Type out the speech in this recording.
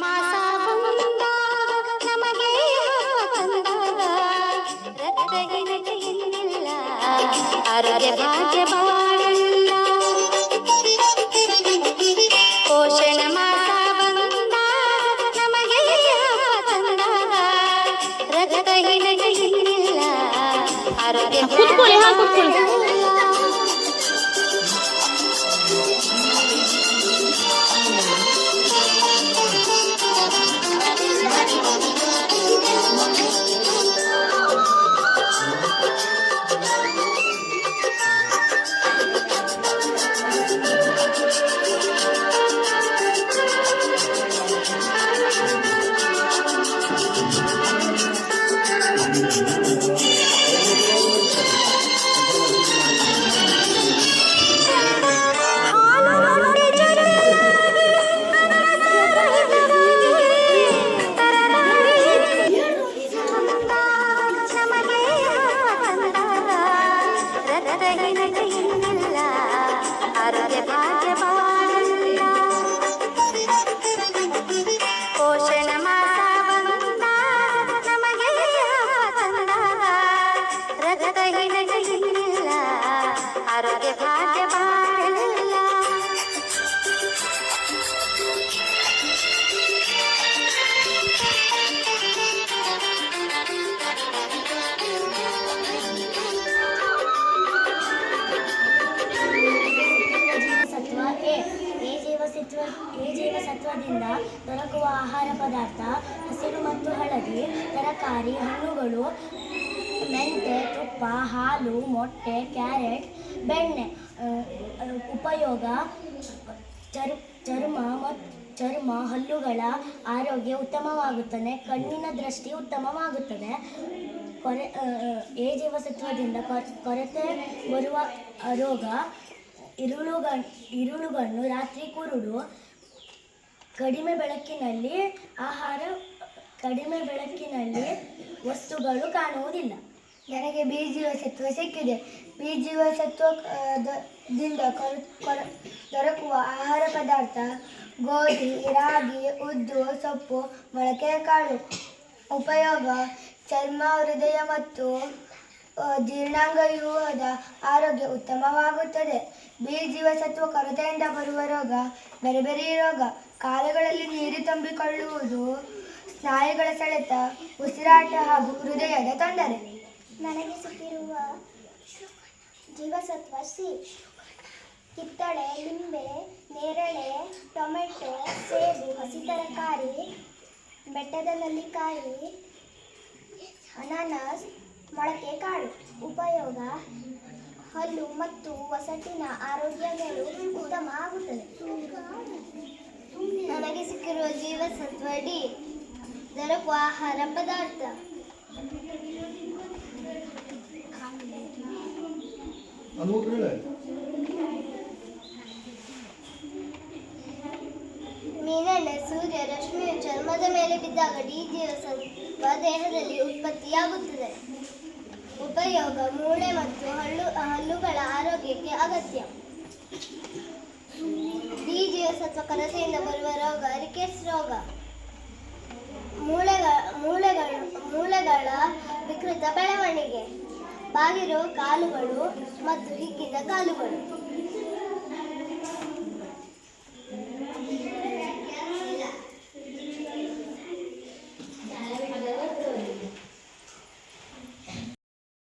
ಮಾಸ ಬಂದಾಗ ನಮಗೆ ತಂದಾಗ ರಕ್ತಹೀನತೆ ಇನ್ನಿಲ್ಲ ಆರೋಗ್ಯ ಭಾಗ್ಯ ಬಾಳಲ್ಲ ಪೋಷಣ ಮಾಸ ಬಂದಾಗ ನಮಗೆ ತಂದಾಗ ರಕ್ತಹೀನತೆ ಇನ್ನಿಲ್ಲ ಆರೋಗ್ಯ ಆರೋಗ್ಯ ಭಾಗ್ಯ ಬಾಳಲ್ಲ ಪೋಷಣ ಮಾಸ ಬಂದಾಗ ನಮಗೆ ತಂದಾಗ ರಕ್ತಹೀನತೆ ಇನ್ನಿಲ್ಲ ಆರೋಗ್ಯ ಭಾಗ್ಯ ಬಾಳಲ್ಲ ಎ ಜೀವಸತ್ವದಿಂದ ದೊರಕುವ ಆಹಾರ ಪದಾರ್ಥ ಹಸಿರು ಮತ್ತು ಹಳದಿ ತರಕಾರಿ ಹಣ್ಣುಗಳು ಮೆಂತೆ ತುಪ್ಪ ಹಾಲು ಮೊಟ್ಟೆ ಕ್ಯಾರೆಟ್ ಬೆಣ್ಣೆ ಉಪಯೋಗ ಚರ್ಮ ಹಲ್ಲುಗಳ ಆರೋಗ್ಯ ಉತ್ತಮವಾಗುತ್ತದೆ ಕಣ್ಣಿನ ದೃಷ್ಟಿ ಉತ್ತಮವಾಗುತ್ತದೆ ಎ ಜೀವಸತ್ವದಿಂದ ಕೊರತೆ ಬರುವ ರೋಗ ಇರುಳುಗಣ್ಣು ರಾತ್ರಿ ಕುರುಡು ಕಡಿಮೆ ಬೆಳಕಿನಲ್ಲಿ ವಸ್ತುಗಳು ಕಾಣುವುದಿಲ್ಲ. ನನಗೆ ಬಿ ಜೀವಸತ್ವ ಸಿಕ್ಕಿದೆ. ಬಿ ಜೀವಸತ್ವದಿಂದ ದೊರಕುವ ಆಹಾರ ಪದಾರ್ಥ ಗೋಧಿ ರಾಗಿ ಉದ್ದು ಸೊಪ್ಪು ಮೊಳಕೆ ಕಾಳು ಉಪಯೋಗ ಚರ್ಮ ಹೃದಯ ಮತ್ತು ಜೀರ್ಣಾಂಗವ್ಯೂಹದ ಆರೋಗ್ಯ ಉತ್ತಮವಾಗುತ್ತದೆ. ಬಿ ಜೀವಸತ್ವ ಕೊರತೆಯಿಂದ ಬರುವ ರೋಗ ಬೇರೆ ಬೇರೆ ರೋಗ ಕಾಲುಗಳಲ್ಲಿ ನೀರು ತುಂಬಿಕೊಳ್ಳುವುದು ಸ್ನಾಯುಗಳ ಸೆಳೆತ ಉಸಿರಾಟ ಹಾಗೂ ಹೃದಯದ ತೊಂದರೆ. ನನಗೆ ಸಿಕ್ಕಿರುವ ಜೀವಸತ್ವ ಸಿ ಕಿತ್ತಳೆ ಲಿಂಬೆ ನೇರಳೆ ಟೊಮೆಟೊ ಸೇಬು ಹಸಿ ತರಕಾರಿ ಬೆಟ್ಟದ ನೆಲ್ಲಿಕಾಯಿ ಅನಾನಸ್ ಮೊಳಕೆ ಕಾಳು ಉಪಯೋಗ ಹಲ್ಲು ಮತ್ತು ವಸಟಿನ ಆರೋಗ್ಯಗಳು ಉತ್ತಮ ಆಗುತ್ತದೆ. ನನಗೆ ಸಿಕ್ಕಿರುವ ಜೀವಸತ್ವ ಡಿ ದೊರಕುವ ಆಹಾರ ಪದಾರ್ಥ ಮೀನೆಣ್ಣೆ ಸೂರ್ಯ ರಶ್ಮಿಯು ಚರ್ಮದ ಮೇಲೆ ಬಿದ್ದಾಗ ಡಿ ಜೀವಸತ್ವ ದೇಹದಲ್ಲಿ ಉತ್ಪತ್ತಿಯಾಗುತ್ತದೆ. ಉಪಯೋಗ ಮೂಳೆ ಮತ್ತು ಹಲ್ಲುಗಳ ಆರೋಗ್ಯಕ್ಕೆ ಅಗತ್ಯ. ಡಿ ಜೀವಸತ್ವ ಕೊರತೆಯಿಂದ ಬರುವ ರೋಗ ರಿಕೆಟ್ಸ್ ರೋಗ ಮೂಳೆಗಳ ವಿಕೃತ ಬೆಳವಣಿಗೆ ಬಾಗಿರುವ ಕಾಲುಗಳು ಮತ್ತು ಹಿಗ್ಗಿದ ಕಾಲುಗಳು.